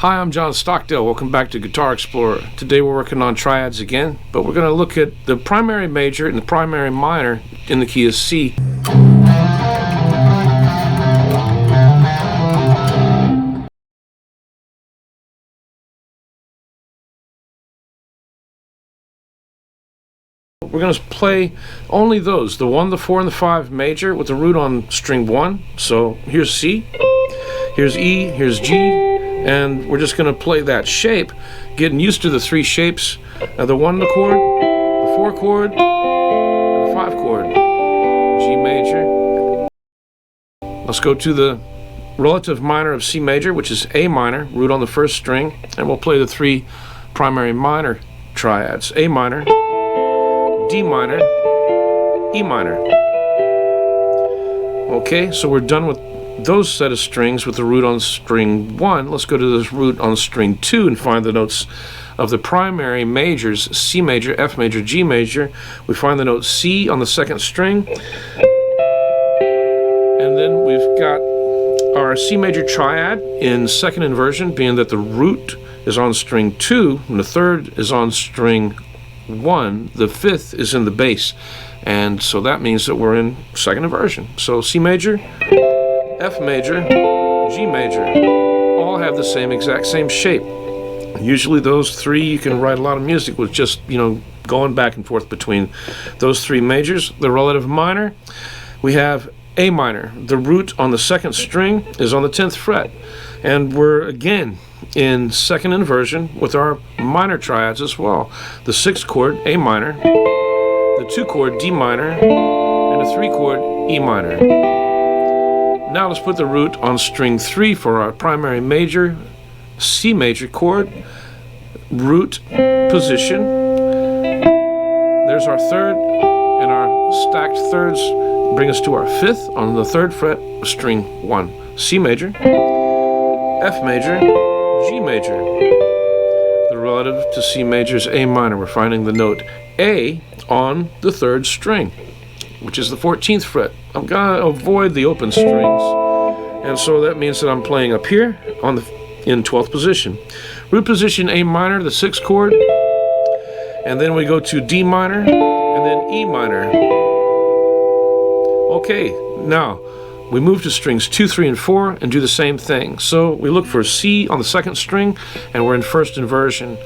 Hi, I'm John Stockdale. Welcome back to Guitar Explorer. Today we're working on triads again, but we're going to look at the primary major and the primary minor in the key of C. We're going to play only those, the 1, the 4, and the 5 major with the root on string 1. So here's C, here's E, here's G, and we're just going to play that shape, getting used to the 3 shapes, the 1 chord, the 4 chord, and the 5 chord, G major. Let's go to the relative minor of C major, which is A minor, root on the first string, and we'll play the 3 primary minor triads, A minor, D minor, E minor. Okay, so we're done with those set of strings with the root on string 1. Let's go to this root on string 2 and find the notes of the primary majors, C major, F major, G major. We find the note C on the second string, and then we've got our C major triad in second inversion, being that the root is on string 2 and the third is on string 1, the 5th is in the bass, and so that means that we're in second inversion. So C major, F major, G major all have the exact same shape. Usually those 3 you can write a lot of music with, just going back and forth between those 3 majors. The relative minor, we have A minor. The root on the second string is on the 10th fret, and we're again in second inversion with our minor triads as well. The 6th chord, A minor, the 2 chord, D minor, and the 3 chord, E minor. Now let's put the root on string 3 for our primary major, C major chord, root position. There's our third, and our stacked thirds bring us to our 5th on the 3rd fret of string 1. C major, F major, G major. The relative to C major is A minor. We're finding the note A on the 3rd string, which is the 14th fret. I'm going to avoid the open strings, and so that means that I'm playing up here in 12th position. Root position A minor, the 6th chord, and then we go to D minor, and then E minor. Okay, now we move to strings 2, 3, and 4 and do the same thing. So we look for C on the 2nd string, and we're in first inversion.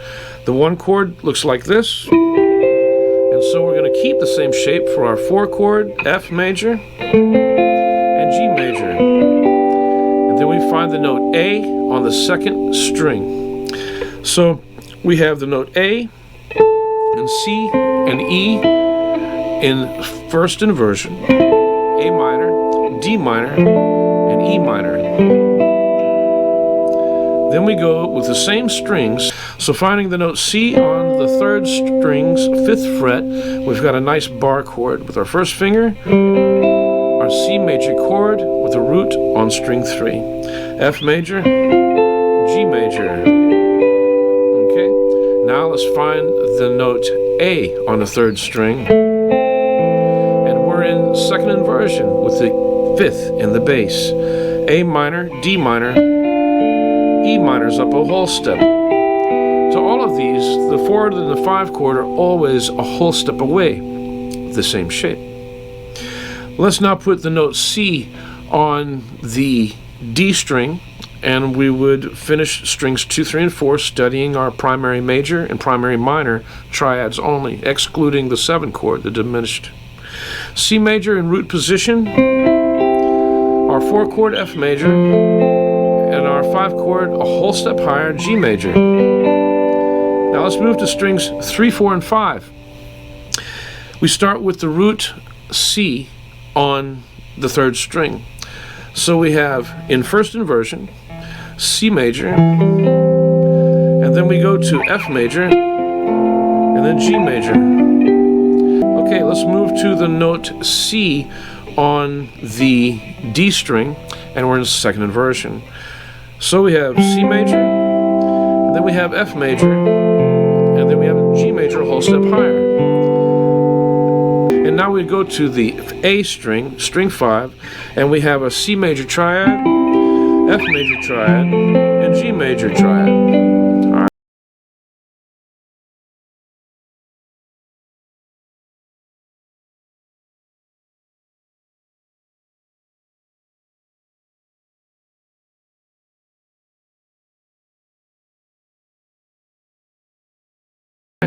The 1 chord looks like this, and so we're going to keep the same shape for our 4 chord, F major, and G major. And then we find the note A on the 2nd string. So we have the note A and C and E in first inversion, A minor, D minor, and E minor. Then we go with the same strings, so finding the note C on the 3rd string's 5th fret, we've got a nice bar chord with our first finger, our C major chord with a root on string 3, F major, G major. Okay, now let's find the note A on the 3rd string, and we're in second inversion with the 5th in the bass. A minor, D minor, E minor's up a whole step. So all of these, the 4 and the 5 chord, are always a whole step away, the same shape. Let's now put the note C on the D string, and we would finish strings 2, 3, and 4 studying our primary major and primary minor triads only, excluding the 7 chord, the diminished. C major in root position, our 4 chord F major, and our 5 chord a whole step higher, G major. Now let's move to strings 3, 4, and 5. We start with the root C on the 3rd string. So we have in first inversion, C major, and then we go to F major, and then G major. Okay, let's move to the note C on the D string, and we're in second inversion. So we have C major, and then we have F major, and then we have G major a whole step higher. And now we go to the A string, string 5, and we have a C major triad, F major triad, and G major triad. All right.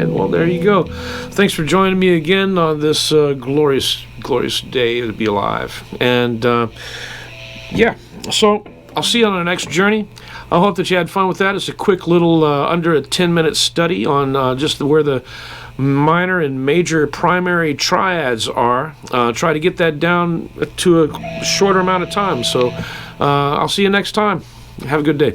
Well, there you go. Thanks for joining me again on this glorious day to be alive. And yeah, so I'll see you on our next journey. I hope that you had fun with that. It's a quick little under a 10-minute study on just where the minor and major primary triads are. Try to get that down to a shorter amount of time. So I'll see you next time. Have a good day.